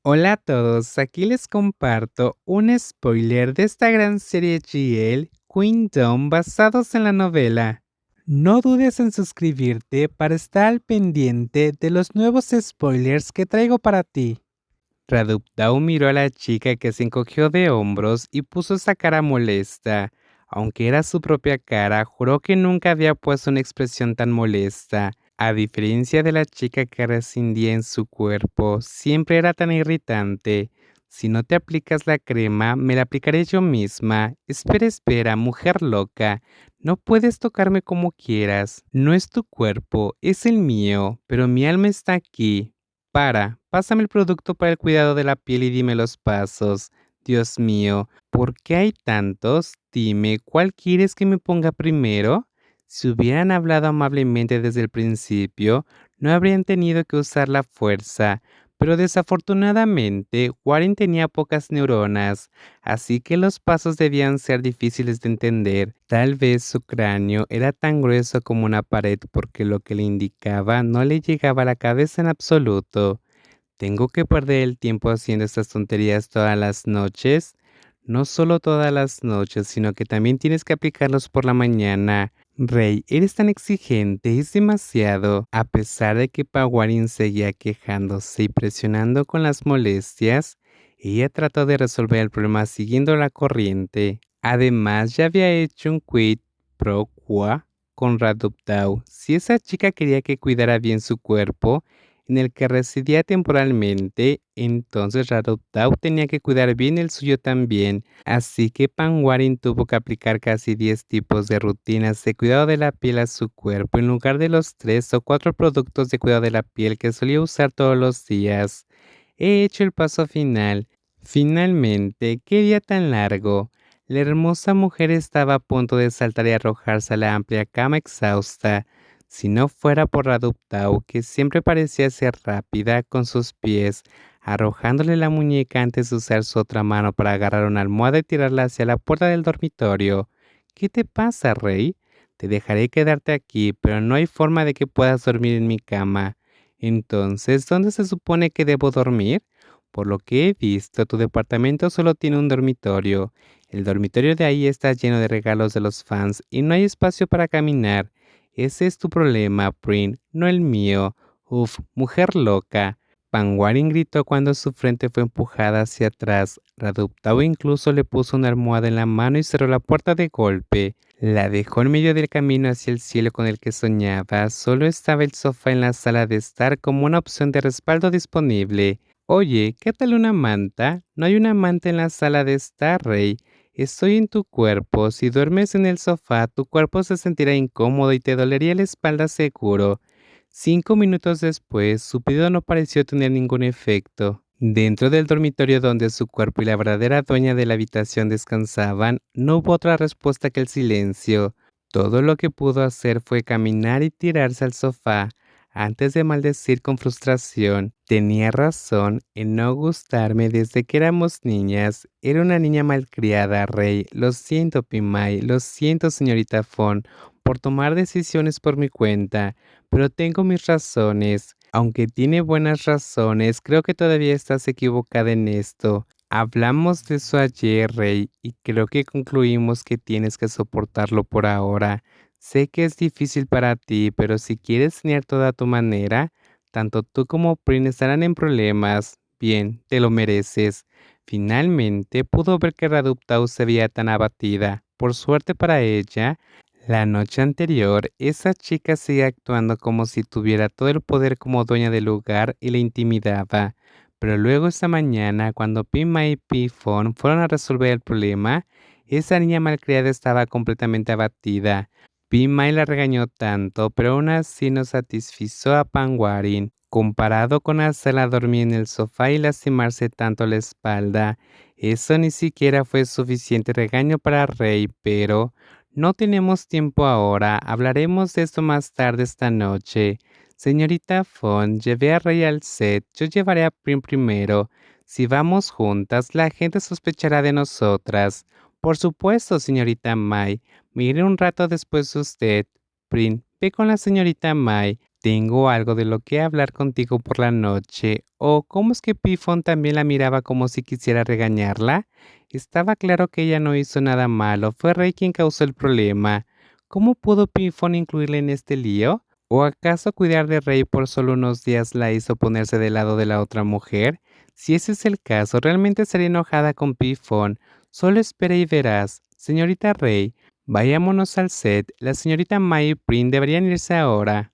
Hola a todos, aquí les comparto un spoiler de esta gran serie GL, Queendom, basados en la novela. No dudes en suscribirte para estar al pendiente de los nuevos spoilers que traigo para ti. Raduptau miró a la chica que se encogió de hombros y puso esa cara molesta. Aunque era su propia cara, juró que nunca había puesto una expresión tan molesta. A diferencia de la chica que residía en su cuerpo, siempre era tan irritante. Si no te aplicas la crema, me la aplicaré yo misma. Espera, espera, mujer loca. No puedes tocarme como quieras. No es tu cuerpo, es el mío, pero mi alma está aquí. Pásame el producto para el cuidado de la piel y dime los pasos. Dios mío, ¿por qué hay tantos? Dime, ¿cuál quieres que me ponga primero? Si hubieran hablado amablemente desde el principio, no habrían tenido que usar la fuerza. Pero desafortunadamente, Warren tenía pocas neuronas, así que los pasos debían ser difíciles de entender. Tal vez su cráneo era tan grueso como una pared porque lo que le indicaba no le llegaba a la cabeza en absoluto. ¿Tengo que perder el tiempo haciendo estas tonterías todas las noches? No solo todas las noches, sino que también tienes que aplicarlos por la mañana. Rey, eres tan exigente, es demasiado. A pesar de que Pawarin seguía quejándose y presionando con las molestias, ella trató de resolver el problema siguiendo la corriente. Además, ya había hecho un quid pro quo con Raduptau. Si esa chica quería que cuidara bien su cuerpo, en el que residía temporalmente, entonces Radoptau tenía que cuidar bien el suyo también, así que Panwarin tuvo que aplicar casi 10 tipos de rutinas de cuidado de la piel a su cuerpo en lugar de los 3 o 4 productos de cuidado de la piel que solía usar todos los días. He hecho el paso final. Finalmente, qué día tan largo. La hermosa mujer estaba a punto de saltar y arrojarse a la amplia cama exhausta. Si no fuera por Raduptau, que siempre parecía ser rápida con sus pies, arrojándole la muñeca antes de usar su otra mano para agarrar una almohada y tirarla hacia la puerta del dormitorio. ¿Qué te pasa, Rey? Te dejaré quedarte aquí, pero no hay forma de que puedas dormir en mi cama. Entonces, ¿dónde se supone que debo dormir? Por lo que he visto, tu departamento solo tiene un dormitorio. El dormitorio de ahí está lleno de regalos de los fans y no hay espacio para caminar. Ese es tu problema, Prin, no el mío. Uf, mujer loca. Panwaring gritó cuando su frente fue empujada hacia atrás. Raduptau incluso le puso una almohada en la mano y cerró la puerta de golpe. La dejó en medio del camino hacia el cielo con el que soñaba. Solo estaba el sofá en la sala de estar como una opción de respaldo disponible. Oye, ¿qué tal una manta? No hay una manta en la sala de estar, Rey. Estoy en tu cuerpo. Si duermes en el sofá, tu cuerpo se sentirá incómodo y te dolería la espalda seguro. 5 minutos después, su pedido no pareció tener ningún efecto. Dentro del dormitorio donde su cuerpo y la verdadera dueña de la habitación descansaban, no hubo otra respuesta que el silencio. Todo lo que pudo hacer fue caminar y tirarse al sofá, antes de maldecir con frustración. Tenía razón en no gustarme desde que éramos niñas. Era una niña malcriada, Rey. Lo siento, Pimai. Lo siento, señorita Fon, por tomar decisiones por mi cuenta. Pero tengo mis razones. Aunque tiene buenas razones, creo que todavía estás equivocada en esto. Hablamos de eso ayer, Rey, y creo que concluimos que tienes que soportarlo por ahora. Sé que es difícil para ti, pero si quieres tener toda tu manera, tanto tú como Prin estarán en problemas. Bien, te lo mereces. Finalmente pudo ver que Raduptau se veía tan abatida. Por suerte para ella, la noche anterior, esa chica sigue actuando como si tuviera todo el poder como dueña del lugar y la intimidaba. Pero luego esa mañana, cuando Pima y Pifon fueron a resolver el problema, esa niña malcriada estaba completamente abatida. Pima la regañó tanto, pero aún así no satisfizo a Panwarin, comparado con hacerla dormir en el sofá y lastimarse tanto la espalda. Eso ni siquiera fue suficiente regaño para Rey, pero no tenemos tiempo ahora, hablaremos de esto más tarde esta noche. Señorita Fon, llevé a Rey al set, yo llevaré a Prim primero. Si vamos juntas, la gente sospechará de nosotras. Por supuesto, señorita Mai. Me iré un rato después de usted. Prim, ve con la señorita Mai. tengo algo de lo que hablar contigo por la noche. ¿O cómo es que Piffon también la miraba como si quisiera regañarla? Estaba claro que ella no hizo nada malo, fue Rey quien causó el problema. ¿Cómo pudo Piffon incluirle en este lío? ¿O acaso cuidar de Rey por solo unos días la hizo ponerse del lado de la otra mujer? Si ese es el caso, realmente estaría enojada con Piffon. Solo espera y verás. Señorita Rey, vayámonos al set. La señorita May y Prin deberían irse ahora.